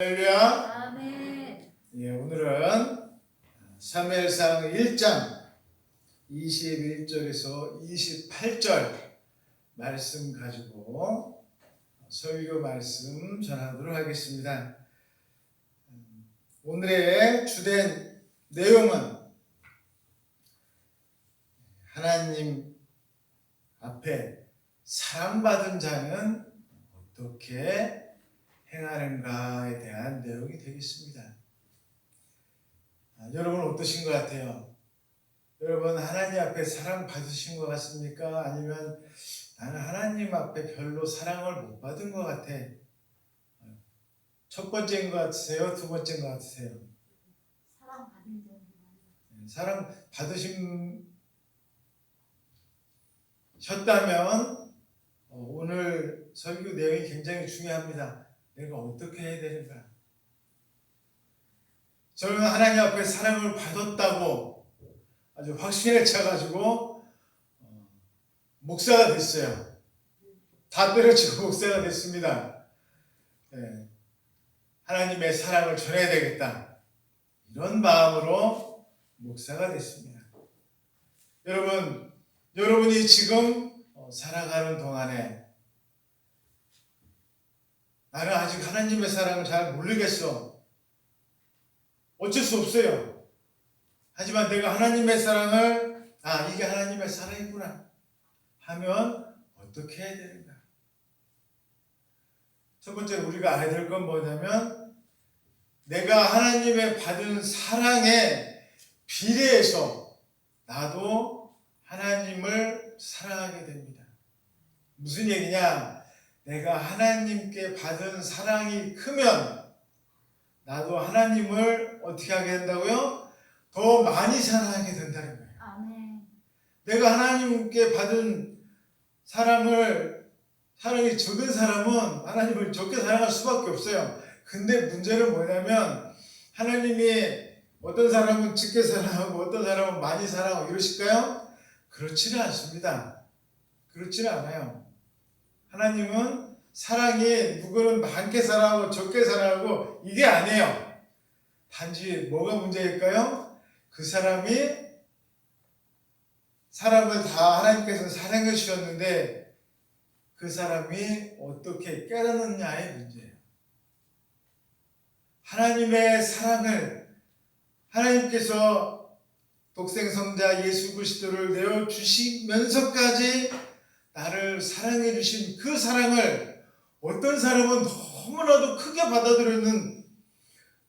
할렐루야. 아멘. 예, 오늘은 사무엘상 1장 21절에서 28절 말씀 가지고 설교 말씀 전하도록 하겠습니다. 오늘의 주된 내용은 하나님 앞에 사랑받은 자는 어떻게 행하는가에 대한 내용이 되겠습니다. 여러분 어떠신 것 같아요? 여러분 하나님 앞에 사랑 받으신 것 같습니까? 아니면 나는 하나님 앞에 별로 사랑을 못 받은 것 같아? 첫 번째인 것 같으세요? 두 번째인 것 같으세요? 사랑 받은 적이 많아요. 사랑 받으셨다면 오늘 설교 내용이 굉장히 중요합니다. 내가 어떻게 해야 되는가? 저는 하나님 앞에 사랑을 받았다고 아주 확신에 차가지고 목사가 됐어요. 다 때려치고 목사가 됐습니다. 네. 하나님의 사랑을 전해야 되겠다. 이런 마음으로 목사가 됐습니다. 여러분이 지금 살아가는 동안에 나는 아직 하나님의 사랑을 잘 모르겠어. 어쩔 수 없어요. 하지만 내가 하나님의 사랑을 이게 하나님의 사랑이구나 하면 어떻게 해야 되는가? 첫 번째 우리가 알아야 될 건 뭐냐면 내가 하나님의 받은 사랑에 비례해서 나도 하나님을 사랑하게 됩니다. 무슨 얘기냐? 내가 하나님께 받은 사랑이 크면 나도 하나님을 어떻게 하게 된다고요? 더 많이 사랑하게 된다는 거예요. 아멘. 내가 하나님께 받은 사랑이 적은 사람은 하나님을 적게 사랑할 수밖에 없어요. 근데 문제는 뭐냐면 하나님이 어떤 사람은 적게 사랑하고 어떤 사람은 많이 사랑하고 이러실까요? 그렇지는 않습니다. 그렇지는 않아요. 하나님은 사랑이 누구는 많게 사랑하고 적게 사랑하고 이게 아니에요. 단지 뭐가 문제일까요? 그 사람을 다 하나님께서 사랑해 주셨는데 그 사람이 어떻게 깨닫느냐의 문제예요. 하나님의 사랑을 하나님께서 독생성자 예수 그리스도를 내어주시면서까지 나를 사랑해 주신 그 사랑을 어떤 사람은 너무나도 크게 받아들이는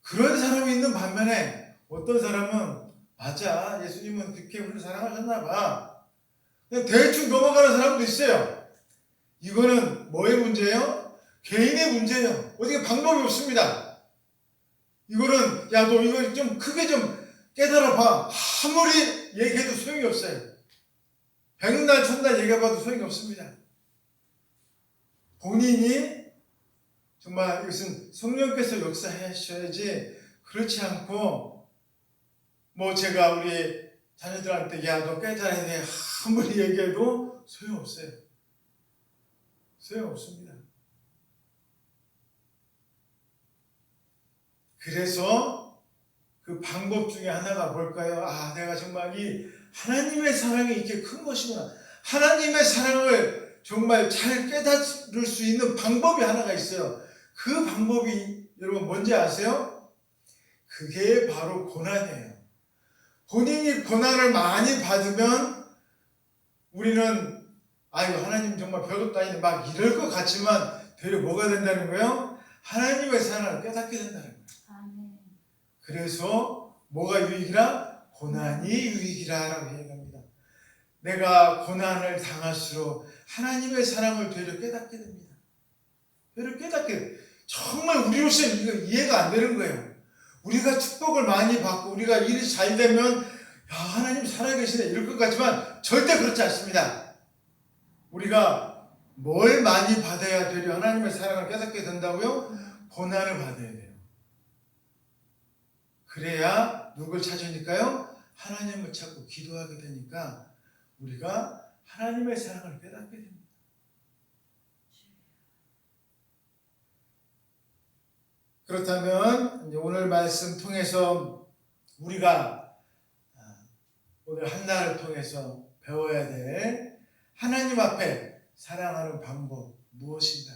그런 사람이 있는 반면에 어떤 사람은 맞아, 예수님은 그렇게 우리를 사랑하셨나 봐, 그냥 대충 넘어가는 사람도 있어요. 이거는 뭐의 문제예요? 개인의 문제예요. 어떻게 방법이 없습니다. 이거는 야, 너 이거 좀 크게 좀 깨달아봐. 아무리 얘기해도 소용이 없어요. 백날 천날 얘기해봐도 소용이 없습니다. 본인이 정말 이것은 성령께서 역사하셔야지, 그렇지 않고 뭐 제가 우리 자녀들한테 야, 너 깨달아야 돼 아무리 얘기해도 소용없어요. 소용없습니다. 그래서 그 방법 중에 하나가 뭘까요? 내가 정말 이 하나님의 사랑이 이렇게 큰 것이구나. 하나님의 사랑을 정말 잘 깨달을 수 있는 방법이 하나가 있어요. 그 방법이 여러분 뭔지 아세요? 그게 바로 고난이에요. 본인이 고난을 많이 받으면 우리는 이거 하나님 정말 별것도 아닌데 막 이럴 것 같지만 되려 뭐가 된다는 거예요? 하나님의 사랑을 깨닫게 된다는 거예요. 아멘. 그래서 뭐가 유익이라? 고난이 유익이라 라고 얘기합니다. 내가 고난을 당할수록 하나님의 사랑을 되려 깨닫게 됩니다. 되려 깨닫게, 정말 우리로서는 이거 이해가 안 되는 거예요. 우리가 축복을 많이 받고 우리가 일이 잘 되면 야, 하나님 살아계시네 이럴 것 같지만 절대 그렇지 않습니다. 우리가 뭘 많이 받아야 되려 하나님의 사랑을 깨닫게 된다고요? 고난을 받아야 돼요. 그래야 누굴 찾으니까요? 하나님을 찾고 기도하게 되니까 우리가 하나님의 사랑을 깨닫게 됩니다. 그렇다면 이제 오늘 말씀 통해서 우리가 오늘 한나를 통해서 배워야 될 하나님 앞에 사랑하는 방법 무엇인가?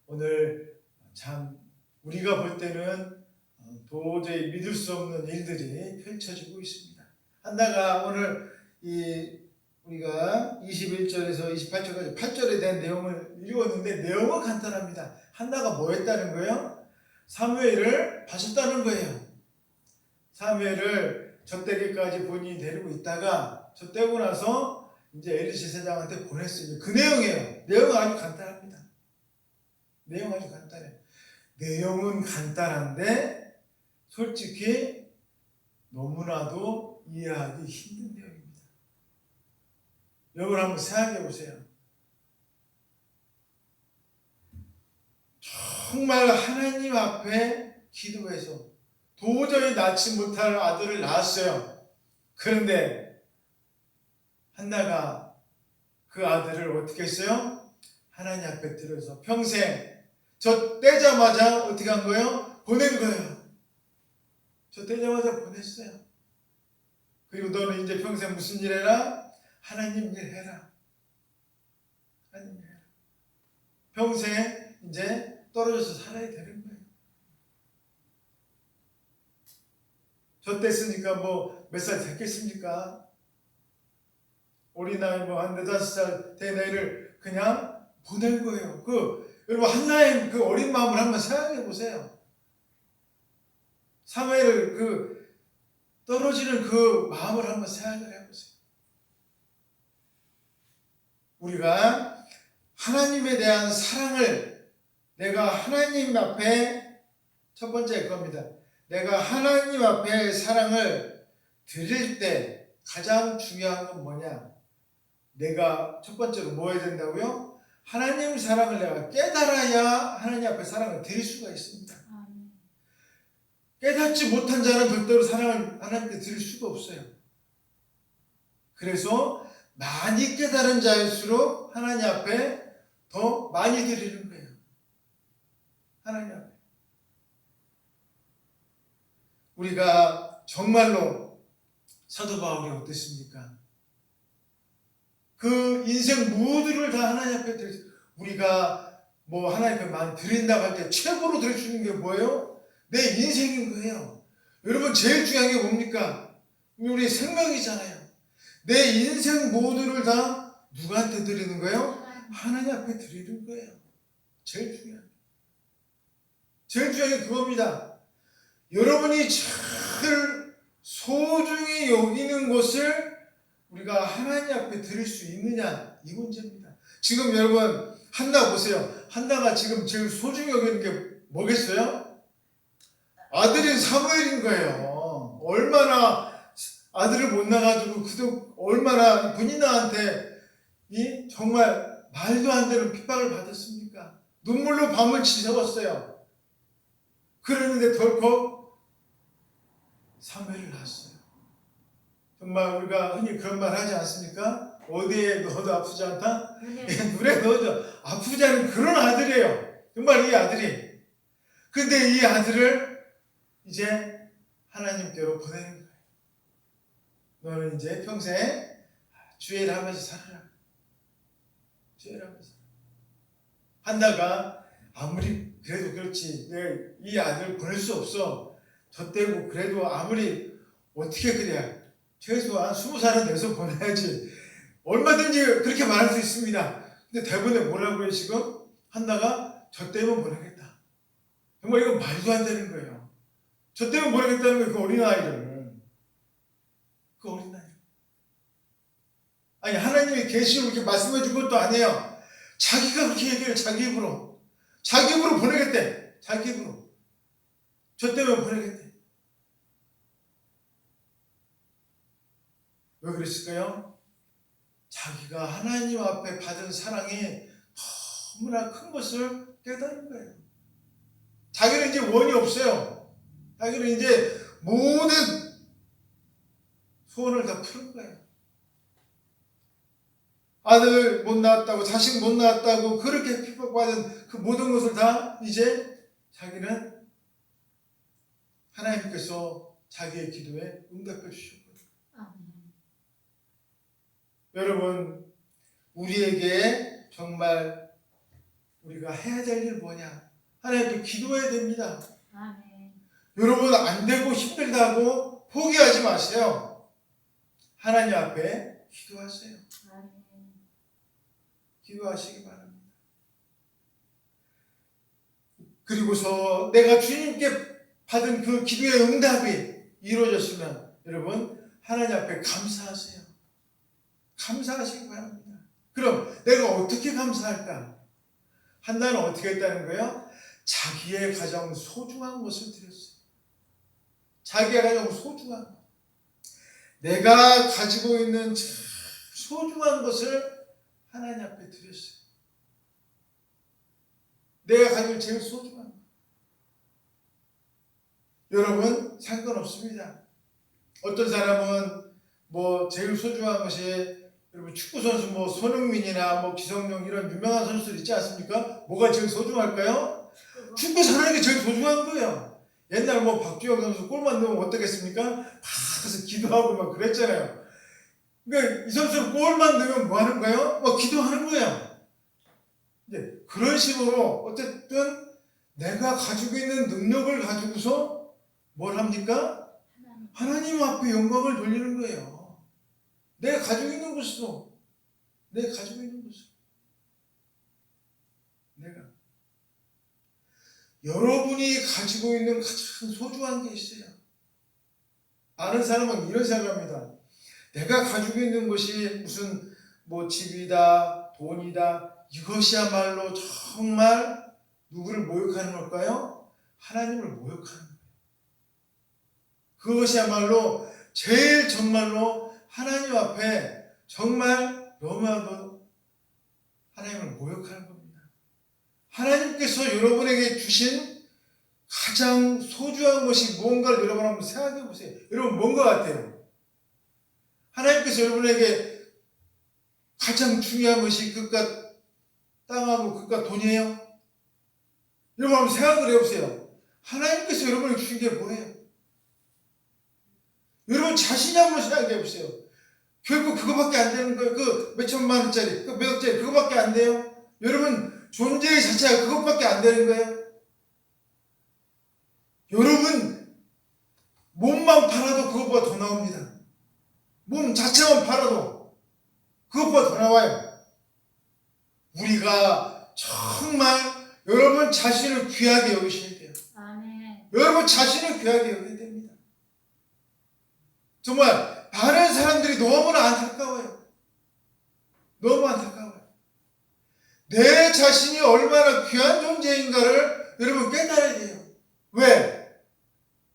오늘 참 우리가 볼 때는 도저히 믿을 수 없는 일들이 펼쳐지고 있습니다. 한나가 오늘 우리가 21절에서 28절까지 8절에 대한 내용을 읽었는데 내용은 간단합니다. 한나가 뭐 했다는 거예요? 사무엘을 봐줬다는 거예요. 사무엘을 젖대기까지 본인이 데리고 있다가 젖대고 나서 이제 엘리 제사장한테 보냈어요. 그 내용이에요. 내용은 아주 간단합니다. 내용 아주 간단해요. 내용은 간단한데 솔직히 너무나도 이해하기 힘든 내용입니다. 여러분 한번 생각해 보세요. 정말 하나님 앞에 기도해서 도저히 낳지 못할 아들을 낳았어요. 그런데 한나가 그 아들을 어떻게 했어요? 하나님 앞에 들어서 평생 저 떼자마자 어떻게 한 거예요? 보낸 거예요. 저 떼자마자 보냈어요. 그리고 너는 이제 평생 무슨 일 해라? 하나님 일 해라. 하나님 일 해라. 평생 이제 떨어져서 살아야 되는 거예요. 저 뗐으니까 뭐 몇 살 됐겠습니까? 어린아이 뭐 한 4-5살 된 애를 그냥 보낼 거예요. 여러분 한나의 그 어린 마음을 한번 생각해 보세요. 사무엘을 떨어지는 그 마음을 한번 생각을 해보세요. 우리가 하나님에 대한 사랑을 내가 하나님 앞에 첫 번째 겁니다. 내가 하나님 앞에 사랑을 드릴 때 가장 중요한 건 뭐냐? 내가 첫 번째로 뭐 해야 된다고요? 하나님 사랑을 내가 깨달아야 하나님 앞에 사랑을 드릴 수가 있습니다. 깨닫지 못한 자는 절대로 사랑을 하나님께 드릴 수가 없어요. 그래서 많이 깨달은 자일수록 하나님 앞에 더 많이 드리는 거예요. 하나님 앞에. 우리가 정말로 사도 바울이 어땠습니까? 그 인생 모두를 다 하나님 앞에 드렸어요. 우리가 뭐 하나님 앞에 많이 드린다고 할 때 최고로 드릴 수 있는 게 뭐예요? 내 인생인 거예요. 여러분 제일 중요한 게 뭡니까? 우리 생명이잖아요. 내 인생 모두를 다 누구한테 드리는 거예요? 하나님 앞에 드리는 거예요. 제일 중요한 게 그겁니다. 여러분이 제일 소중히 여기는 것을 우리가 하나님 앞에 드릴 수 있느냐 이 문제입니다. 지금 여러분 한나 보세요. 한나가 지금 제일 소중히 여기는 게 뭐겠어요? 아들인 사무엘인 거예요. 얼마나 아들을 못 낳아가지고 그도 얼마나 분이나한테 정말 말도 안 되는 핍박을 받았습니까? 눈물로 밤을 지새웠어요. 그러는데 덜컥 사무엘을 낳았어요. 정말 우리가 흔히 그런 말 하지 않습니까? 어디에 넣어도 아프지 않다? 눈에 넣어도 아프지 않은 그런 아들이에요. 정말 이 아들이. 근데 이 아들을 이제 하나님께로 보내는 거예요. 너는 이제 평생 주일 하면서 살아라. 주일 하면서. 한나가 아무리 그래도 그렇지. 내가 이 아들을 보낼 수 없어. 저 때고 그래도 아무리 어떻게 그래야 최소한 20살은 돼서 보내야지. 얼마든지 그렇게 말할 수 있습니다. 근데 대본에 뭐라고 해요 지금? 한나가 저 때면 보내겠다. 정말 이건 말도 안 되는 거예요. 저 때면 보내겠다는 거예요. 그 어린아이를. 그 어린아이를. 아니 하나님이 계시로 이렇게 말씀해 준 것도 아니에요. 자기가 그렇게 얘기해요. 자기 입으로. 자기 입으로 보내겠대. 자기 입으로. 저 때면 보내겠대. 왜 그랬을까요? 자기가 하나님 앞에 받은 사랑이 너무나 큰 것을 깨달은 거예요. 자기는 이제 원이 없어요. 자기는 이제 모든 소원을 다 푸는 거예요. 아들 못 낳았다고, 자식 못 낳았다고 그렇게 핍박받은 그 모든 것을 다 이제 자기는 하나님께서 자기의 기도에 응답해 주셨거든요. 아멘. 여러분, 우리에게 정말 우리가 해야 될 일 뭐냐? 하나님께 기도해야 됩니다. 아멘. 여러분, 안 되고 힘들다고 포기하지 마세요. 하나님 앞에 기도하세요. 아멘. 기도하시기 바랍니다. 그리고서 내가 주님께 받은 그 기도의 응답이 이루어졌으면 여러분, 하나님 앞에 감사하세요. 감사하시기 바랍니다. 그럼 내가 어떻게 감사할까? 한나는 어떻게 했다는 거예요? 자기의 가장 소중한 것을 드렸어요. 자기의 가장 소중한 것. 내가 가지고 있는 소중한 것을 하나님 앞에 드렸어요. 내가 가지고 제일 소중한 것. 여러분, 상관없습니다. 어떤 사람은 제일 소중한 것이 여러분 축구 선수 손흥민이나 기성용 이런 유명한 선수들 있지 않습니까? 뭐가 제일 소중할까요? 축구 잘하는 게 제일 소중한 거예요. 옛날 박주영 선수 골만 넣으면 어떻겠습니까? 막 가서 기도하고 막 그랬잖아요. 그러니까 이 선수는 골만 넣으면 뭐 하는 거예요? 기도하는 거예요. 이제 그런 식으로 어쨌든 내가 가지고 있는 능력을 가지고서 뭘 합니까? 하나님 앞에 영광을 돌리는 거예요. 내가 가지고 있는 것으로, 내가 가지고 있는 것으로. 내가. 여러분이 가지고 있는 가장 소중한 게 있어요. 아는 사람은 이런 생각합니다. 내가 가지고 있는 것이 무슨 집이다, 돈이다, 이것이야말로 정말 누구를 모욕하는 걸까요? 하나님을 모욕하는 거예요. 그것이야말로 제일 정말로 하나님 앞에 정말 너무나도 하나님을 모욕하는 겁니다. 하나님께서 여러분에게 주신 가장 소중한 것이 무언가를 여러분 한번 생각해 보세요. 여러분 뭔 것 같아요? 하나님께서 여러분에게 가장 중요한 것이 그깟 땅하고 그깟 돈이에요? 여러분 한번 생각을 해보세요. 하나님께서 여러분에게 주신 게 뭐예요? 여러분 자신이 한번 생각해 보세요. 결국 그거밖에 안 되는 거예요. 그 몇천만 원짜리, 그 몇 억짜리 그거밖에 안 돼요. 여러분 존재 자체가 그것밖에 안 되는 거예요. 여러분 몸만 팔아도 그것보다 더 나옵니다. 몸 자체만 팔아도 그것보다 더 나와요. 우리가 정말 여러분 자신을 귀하게 여기셔야 돼요. 아멘. 여러분 자신을 귀하게 여겨야 됩니다. 정말 다른 사람들이 너무나 안타까워요. 너무 안타까워요. 내 자신이 얼마나 귀한 존재인가를 여러분 깨달아야 돼요. 왜?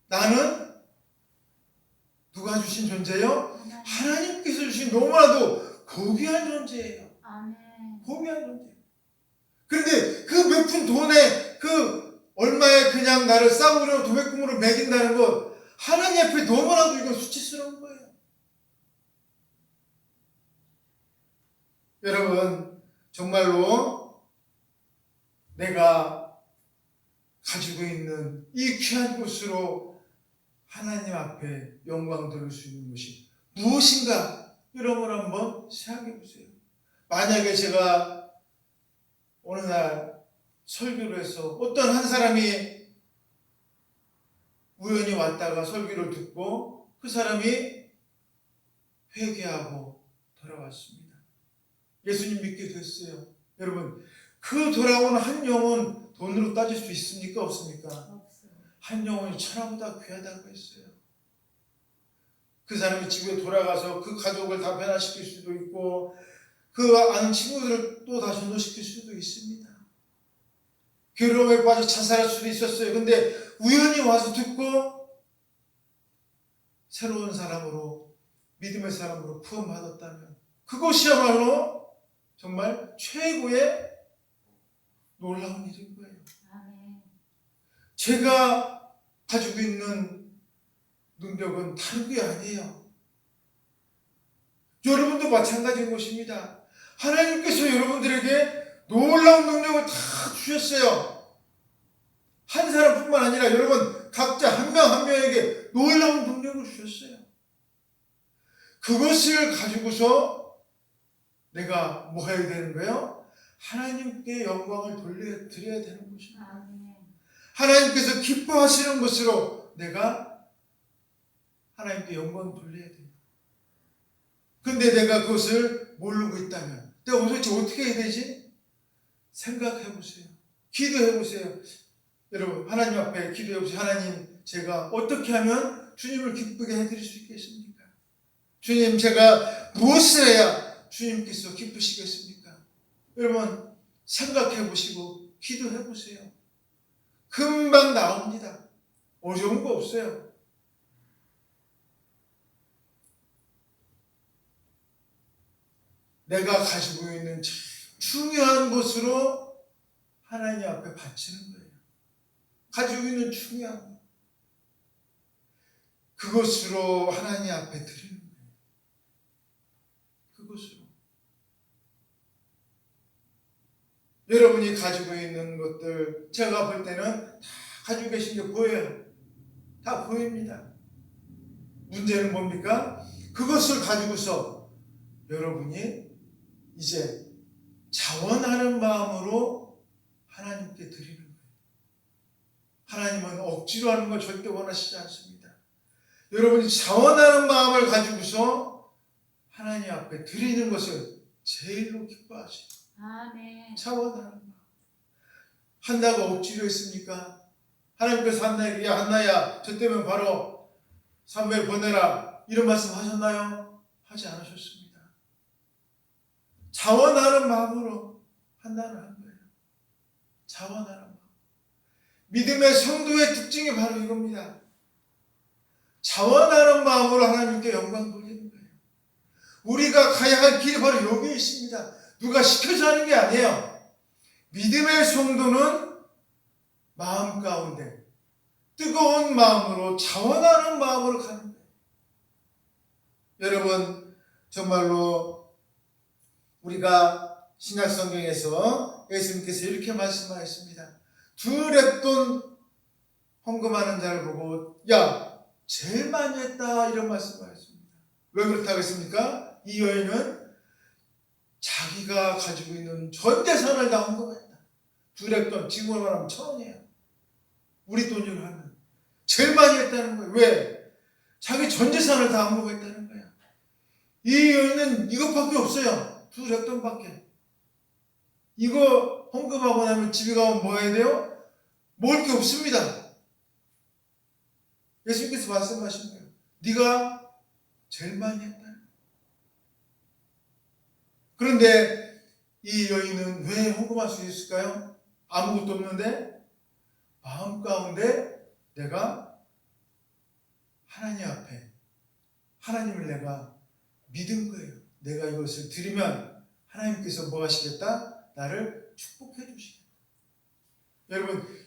나는 누가 주신 존재요? 하나님께서 주신 너무나도 고귀한 존재예요. 아멘. 고귀한 존재. 그런데 그 몇 푼 돈에 그 얼마에 그냥 나를 싸구려 도매금으로 매긴다는 것, 하나님 앞에 너무나도 이건 수치스러운 거예요. 여러분 정말로 내가 가지고 있는 이 귀한 것으로 하나님 앞에 영광 돌릴 수 있는 것이 무엇인가? 여러분 한번 생각해 보세요. 만약에 제가 어느 날 설교를 해서 어떤 한 사람이 우연히 왔다가 설교를 듣고 그 사람이 회개하고 돌아왔습니다. 예수님 믿게 됐어요. 여러분 그 돌아온 한 영혼 돈으로 따질 수 있습니까? 없습니까? 없어요. 한 영혼이 천하보다 귀하다고 했어요. 그 사람이 집에 돌아가서 그 가족을 다 변화시킬 수도 있고 그 아는 친구들을 또 다 전도시킬 수도 있습니다. 괴로움에 빠져 자살할 수도 있었어요. 근데 우연히 와서 듣고 새로운 사람으로 믿음의 사람으로 부음받았다면 그것이야말로 정말 최고의 놀라운 일인 거예요. 아멘. 제가 가지고 있는 능력은 다른 게 아니에요. 여러분도 마찬가지인 것입니다. 하나님께서 여러분들에게 놀라운 능력을 다 주셨어요. 한 사람뿐만 아니라 여러분 각자 한 명 한 명에게 놀라운 능력을 주셨어요. 그것을 가지고서 내가 뭐 해야 되는 거예요? 하나님께 영광을 드려야 되는 것입니다. 아멘. 하나님께서 기뻐하시는 것으로 내가 하나님께 영광을 돌려야 돼요. 근데 내가 그것을 모르고 있다면 내가 도대체 어떻게 해야 되지? 생각해 보세요. 기도해 보세요. 여러분 하나님 앞에 기도해 보세요. 하나님, 제가 어떻게 하면 주님을 기쁘게 해드릴 수 있겠습니까? 주님, 제가 무엇을 해야 주님께서 기쁘시겠습니까? 여러분 생각해 보시고 기도해 보세요. 금방 나옵니다. 어려운 거 없어요. 내가 가지고 있는 중요한 것으로 하나님 앞에 바치는 거예요. 가지고 있는 중요한 것. 그것으로 하나님 앞에 드리는 거예요. 그것으로. 여러분이 가지고 있는 것들, 제가 볼 때는 다 가지고 계신 게 보여요. 다 보입니다. 문제는 뭡니까? 그것을 가지고서 여러분이 이제 자원하는 마음으로 하나님께 드리는 거예요. 하나님은 억지로 하는 걸 절대 원하시지 않습니다. 여러분이 자원하는 마음을 가지고서 하나님 앞에 드리는 것을 제일로 기뻐하세요. 아멘. 자원하는 마음. 한나가 억지로 했습니까? 하나님께서 한나에게, 야 한나야, 저 때문에 바로 사무엘 보내라, 이런 말씀 하셨나요? 하지 않으셨습니다. 자원하는 마음으로 한나를 한 거예요. 자원하는 마음. 믿음의 성도의 특징이 바로 이겁니다. 자원하는 마음으로 하나님께 영광 돌리는 거예요. 우리가 가야 할 길이 바로 여기에 있습니다. 누가 시켜서 하는 게 아니에요. 믿음의 성도는 마음 가운데 뜨거운 마음으로 자원하는 마음으로 가는 거예요. 여러분 정말로 우리가 신약 성경에서 예수님께서 이렇게 말씀하셨습니다. 2렙돈 헌금하는 자를 보고 야 제일 많이 했다, 이런 말씀을 하셨습니다. 왜 그렇다고 했습니까? 이 여인은 자기가 가지고 있는 전 재산을 다 헌금했다. 2렙돈, 지금으로 말하면 1,000원이에요. 우리 돈으로 하면 제일 많이 했다는 거예요. 왜? 자기 전 재산을 다 헌금했다는 거예요. 이 여인은 이것밖에 없어요. 2렙돈밖에. 이거 헌금하고 나면 집에 가면 뭐 해야 돼요? 먹을 게 없습니다. 예수님께서 말씀하신 거예요. 네가 제일 많이 했다. 그런데 이 여인은 왜 헌금할 수 있을까요? 아무것도 없는데 마음 가운데 내가 하나님 앞에 하나님을 내가 믿은 거예요. 내가 이것을 드리면 하나님께서 뭐 하시겠다? 나를 축복해 주시겠다.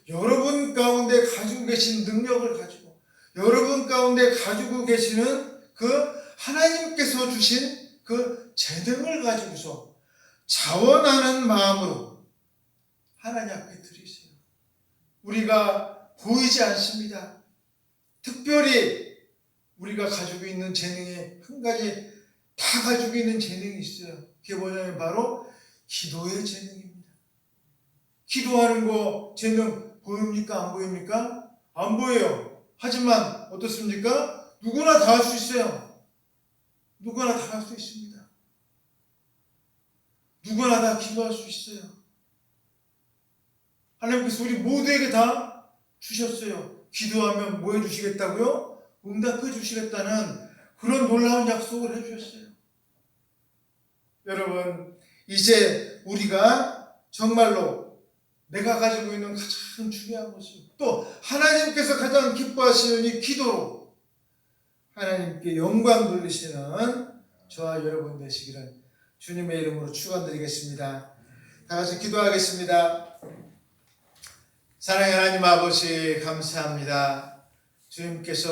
여러분 가운데 가지고 계신 능력을 가지고 여러분 가운데 가지고 계시는 그 하나님께서 주신 그 재능을 가지고서 자원하는 마음으로 하나님 앞에 드리세요. 우리가 보이지 않습니다. 특별히 우리가 가지고 있는 재능이 한 가지 다 가지고 있는 재능이 있어요. 그게 뭐냐면 바로 기도의 재능입니다. 기도하는 거 재능 보입니까? 안 보입니까? 안 보여요. 하지만 어떻습니까? 누구나 다 할 수 있어요. 누구나 다 할 수 있습니다. 누구나 다 기도할 수 있어요. 하나님께서 우리 모두에게 다 주셨어요. 기도하면 뭐 해주시겠다고요? 응답해 주시겠다는 그런 놀라운 약속을 해주셨어요. 여러분, 이제 우리가 정말로 내가 가지고 있는 가장 중요한 것이 또 하나님께서 가장 기뻐하시는 이 기도로 하나님께 영광 돌리시는 저와 여러분 되시기를 주님의 이름으로 축원드리겠습니다. 다 같이 기도하겠습니다. 사랑의 하나님 아버지 감사합니다. 주님께서